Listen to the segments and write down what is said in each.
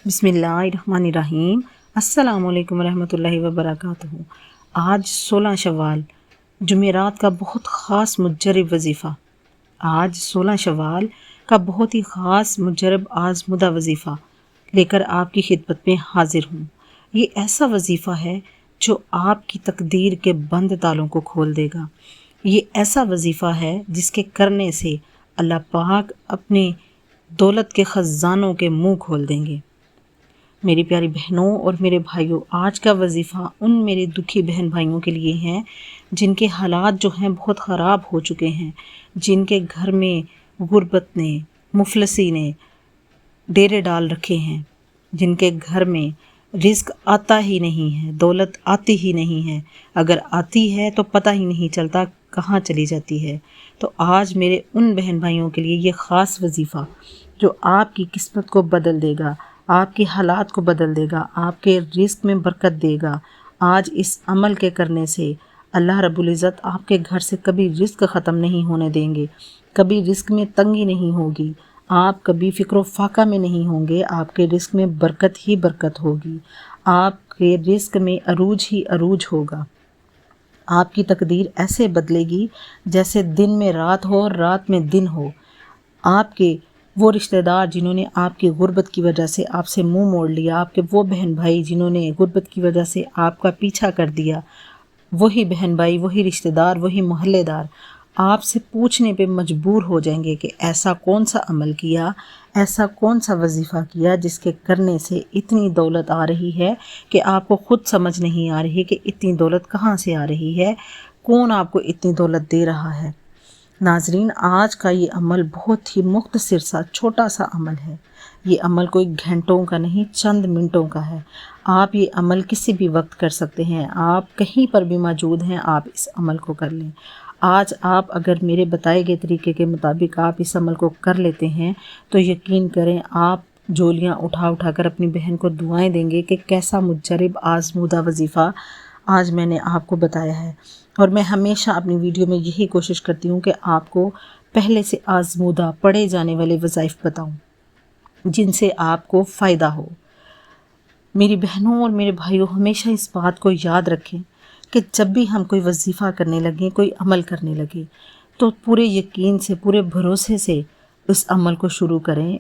बिस्मिल्लाहिर्रहमानिर्रहीम। अस्सलामुअलैकुम रहमतुल्लाहि व बरकातुहू। आज 16 शवाल जुमेरात का बहुत ख़ास मुजरब वजीफ़ा। आज 16 शवाल का बहुत ही ख़ास मुजरब आज़मुदा वजीफ़ा लेकर आपकी खिदमत में हाजिर हूँ। ये ऐसा वजीफ़ा है जो आपकी तकदीर के बंद तालों को खोल देगा। ये ऐसा वजीफ़ा है जिसके करने से अल्लाह पाक अपने दौलत के ख़ज़ानों के मुँह खोल देंगे। मेरी प्यारी बहनों और मेरे भाइयों, आज का वजीफ़ा उन मेरे दुखी बहन भाइयों के लिए हैं जिनके हालात जो हैं बहुत ख़राब हो चुके हैं, जिनके घर में गुर्बत ने, मुफलसी ने डेरे डाल रखे हैं, जिनके घर में रिस्क आता ही नहीं है, दौलत आती ही नहीं है, अगर आती है तो पता ही नहीं चलता कहाँ चली जाती है। तो आज मेरे उन बहन भाइयों के लिए ये ख़ास वजीफ़ा जो आपकी किस्मत को बदल देगा, आपके हालात को बदल देगा, आपके रिस्क में बरकत देगा। आज इस अमल के करने से अल्लाह रब्बुल इज़्ज़त आपके घर से कभी रिस्क ख़त्म नहीं होने देंगे, कभी रिस्क में तंगी नहीं होगी, आप कभी फ़िक्र फाका में नहीं होंगे, आपके रिस्क में बरकत ही बरकत होगी, आपके रिस्क में अरूज ही अरूज होगा। आपकी तकदीर ऐसे बदलेगी जैसे दिन में रात हो और रात में दिन हो। आपके वो रिश्तेदार जिन्होंने आपकी गुर्बत की वजह से आपसे मुंह मोड़ लिया, आपके वो बहन भाई जिन्होंने गुर्बत की वजह से आपका पीछा कर दिया, वही बहन भाई, वही रिश्तेदार, वही मोहल्लेदार आपसे पूछने पे मजबूर हो जाएंगे कि ऐसा कौन सा अमल किया, ऐसा कौन सा वजीफ़ा किया जिसके करने से इतनी दौलत आ रही है कि आपको ख़ुद समझ नहीं आ रही कि इतनी दौलत कहाँ से आ रही है, कौन आपको इतनी दौलत दे रहा है। नाजरीन, आज का ये अमल बहुत ही मुख्तसर सा छोटा सा अमल है। ये अमल कोई घंटों का नहीं, चंद मिनटों का है। आप ये अमल किसी भी वक्त कर सकते हैं, आप कहीं पर भी मौजूद हैं, आप इस अमल को कर लें। आज आप अगर मेरे बताए गए तरीके के मुताबिक आप इस अमल को कर लेते हैं तो यकीन करें आप झोलियाँ उठा उठा कर अपनी बहन को दुआएं देंगे कि कैसा मुजरब आज़मूदा वजीफ़ा आज मैंने आपको बताया है। और मैं हमेशा अपनी वीडियो में यही कोशिश करती हूँ कि आपको पहले से आज़मूदा पढ़े जाने वाले वज़ाइफ बताऊँ जिनसे आपको फ़ायदा हो। मेरी बहनों और मेरे भाइयों, हमेशा इस बात को याद रखें कि जब भी हम कोई वजीफ़ा करने लगें, कोई अमल करने लगे, तो पूरे यकीन से, पूरे भरोसे से उस अमल को शुरू करें,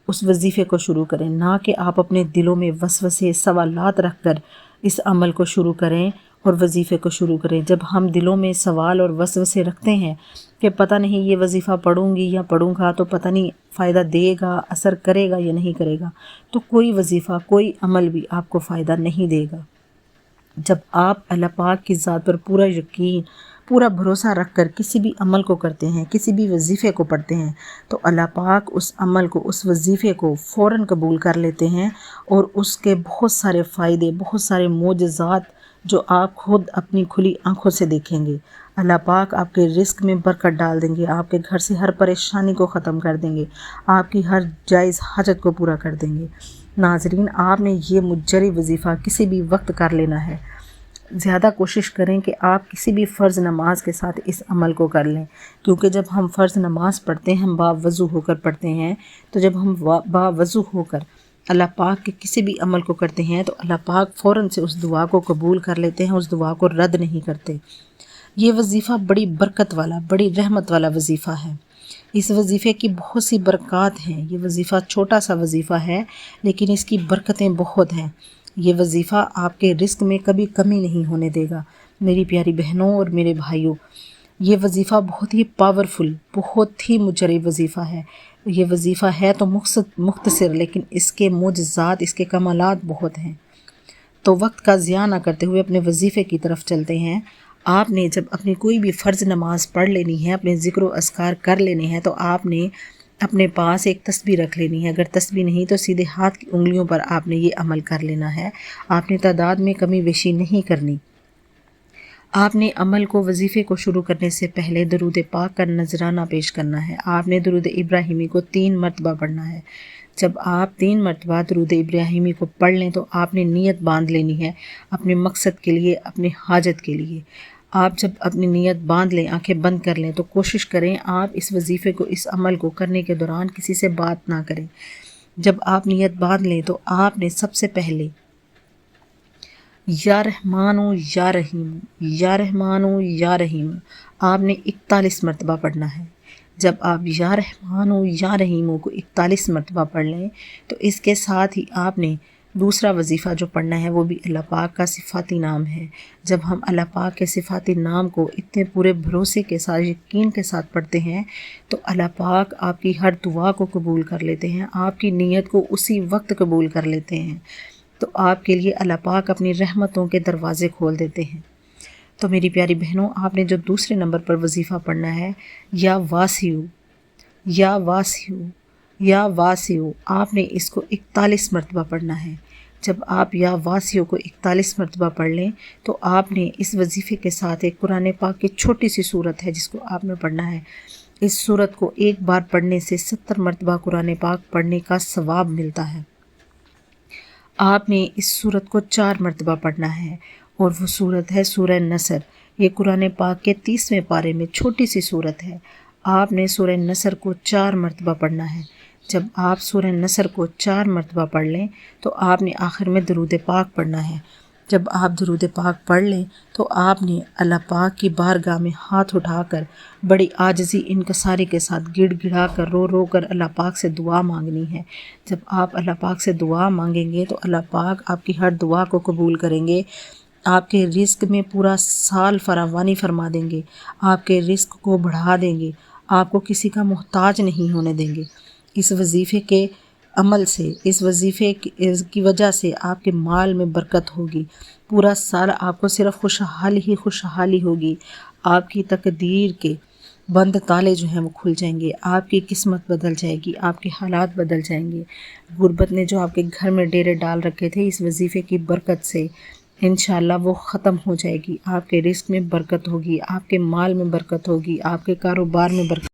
उस वजीफ़े को शुरू करें, ना कि आप अपने दिलों में वसवसे सवालात रख कर इस अमल को शुरू करें और वजीफ़े को शुरू करें। जब हम दिलों में सवाल और वसवसे रखते हैं कि पता नहीं ये वजीफ़ा पढ़ूंगी या पढ़ूंगा तो पता नहीं फ़ायदा देगा, असर करेगा या नहीं करेगा, तो कोई वजीफ़ा, कोई अमल भी आपको फ़ायदा नहीं देगा। जब आप अल्लाह पाक की ज़ात पर पूरा यकीन, पूरा भरोसा रख कर किसी भी अमल को करते हैं, किसी भी वजीफ़े को पढ़ते हैं, तो अल्लाह पाक उस अमल को, उस वजीफ़े को फ़ौरन कबूल कर लेते हैं और उसके बहुत सारे फ़ायदे, बहुत सारे मोजज़ात जो आप खुद अपनी खुली आँखों से देखेंगे। अल्लाह पाक आपके रिस्क में बरकत डाल देंगे, आपके घर से हर परेशानी को ख़त्म कर देंगे, आपकी हर जायज़ हाजत को पूरा कर देंगे। नाजरीन, आपने ये मुजरब वजीफ़ा किसी भी वक्त कर लेना है। ज़्यादा कोशिश करें कि आप किसी भी फ़र्ज़ नमाज के साथ इस अमल को कर लें, क्योंकि जब हम फ़र्ज़ नमाज पढ़ते हैं, हम बावज़ू होकर पढ़ते हैं, तो जब हम बावज़ू होकर अल्लाह पाक के किसी भी अमल को करते हैं तो अल्लाह पाक फ़ौरन से उस दुआ को कबूल कर लेते हैं, उस दुआ को रद्द नहीं करते। ये वजीफ़ा बड़ी बरकत वाला, बड़ी रहमत वाला वजीफ़ा है। इस वजीफ़े की बहुत सी बरक़ात हैं। ये वजीफ़ा छोटा सा वजीफ़ा है लेकिन इसकी बरकतें बहुत हैं। ये वजीफ़ा आपके रिस्क में कभी कमी नहीं होने देगा। मेरी प्यारी बहनों और मेरे भाइयों, ये वजीफ़ा बहुत ही पावरफुल, बहुत ही मुजरब वजीफ़ा है। ये वजीफ़ा है तो मुख्तसर, लेकिन इसके मोजज़ात, इसके कमालात बहुत हैं। तो वक्त का ज़िया ना करते हुए अपने वजीफ़े की तरफ चलते हैं। आपने जब अपनी कोई भी फ़र्ज़ नमाज पढ़ लेनी है, अपने ज़िक्र व अस्कार कर लेने हैं, तो आपने अपने पास एक तस्बीह रख लेनी है। अगर तस्बीह नहीं तो सीधे हाथ की उंगलियों पर आपने ये अमल कर लेना है। आपने तादाद में कमी बेशी नहीं करनी। आपने अमल को, वजीफ़े को शुरू करने से पहले दरूद पाक का नजराना पेश करना है। आपने दरूद इब्राहिमी को 3 मरतबा पढ़ना है। जब आप 3 मरतबा दरूद इब्राहिमी को पढ़ लें तो आपने नीयत बांध लेनी है अपने मकसद के लिए, अपने हाजत के लिए। आप जब अपनी नीयत बांध लें, आंखें बंद कर लें, तो कोशिश करें आप इस वजीफ़े को, इस अमल को करने के दौरान किसी से बात ना करें। جب آپ نیت باندھ لیں تو آپ نے سب سے پہلے یا رحمانو یا رحیم، یا رحمانو یا رحیم آپ نے 41 مرتبہ پڑھنا ہے۔ جب آپ یا رحمانو یا رحیمو کو 41 مرتبہ پڑھ لیں تو اس کے ساتھ ہی آپ نے دوسرا وظیفہ جو پڑھنا ہے وہ بھی اللہ پاک کا صفاتی نام ہے۔ جب ہم اللہ پاک کے صفاتی نام کو اتنے پورے بھروسے کے ساتھ، یقین کے ساتھ پڑھتے ہیں تو اللہ پاک آپ کی ہر دعا کو قبول کر لیتے ہیں، آپ کی نیت کو اسی وقت قبول کر لیتے ہیں، تو آپ کے لیے اللہ پاک اپنی رحمتوں کے دروازے کھول دیتے ہیں۔ تو میری پیاری بہنوں، آپ نے جو دوسرے نمبر پر وظیفہ پڑھنا ہے یا واسیو، یا واسیو، یا واسیو آپ نے اس کو 41 مرتبہ پڑھنا ہے۔ جب آپ یا واسیو کو 41 مرتبہ پڑھ لیں تو آپ نے اس وظیفے کے ساتھ ایک قرآن پاک کی چھوٹی سی سورت ہے جس کو آپ نے پڑھنا ہے۔ اس سورت کو ایک بار پڑھنے سے 70 مرتبہ قرآن پاک پڑھنے کا ثواب ملتا ہے۔ آپ نے اس سورت کو 4 مرتبہ پڑھنا ہے اور وہ سورت ہے سورہ نصر۔ یہ قرآن پاک کے 30ویں پارے میں چھوٹی سی سورت ہے۔ آپ نے سورہ نصر کو 4 مرتبہ پڑھنا ہے۔ جب آپ سورہ نصر کو 4 مرتبہ پڑھ لیں تو آپ نے آخر میں درود پاک پڑھنا ہے۔ جب آپ درود پاک پڑھ لیں تو آپ نے اللہ پاک کی بارگاہ میں ہاتھ اٹھا کر بڑی عاجزی انکساری کے ساتھ گڑ گڑا کر رو رو کر اللہ پاک سے دعا مانگنی ہے۔ جب آپ اللہ پاک سے دعا مانگیں گے تو اللہ پاک آپ کی ہر دعا کو قبول کریں گے، آپ کے رزق میں پورا سال فراوانی فرما دیں گے، آپ کے رزق کو بڑھا دیں گے، آپ کو کسی کا محتاج نہیں ہونے دیں گے۔ اس وظیفے کے عمل سے، اس وظیفے کی وجہ سے آپ کے مال میں برکت ہوگی، پورا سال آپ کو صرف خوشحالی ہوگی، آپ کی تقدیر کے بند تالے جو ہیں وہ کھل جائیں گے، آپ کی قسمت بدل جائے گی، آپ کے حالات بدل جائیں گے۔ غربت نے جو آپ کے گھر میں ڈیرے ڈال رکھے تھے اس وظیفے کی برکت سے انشاءاللہ وہ ختم ہو جائے گی، آپ کے رزق میں برکت ہوگی، آپ کے مال میں برکت ہوگی، آپ کے کاروبار میں برکت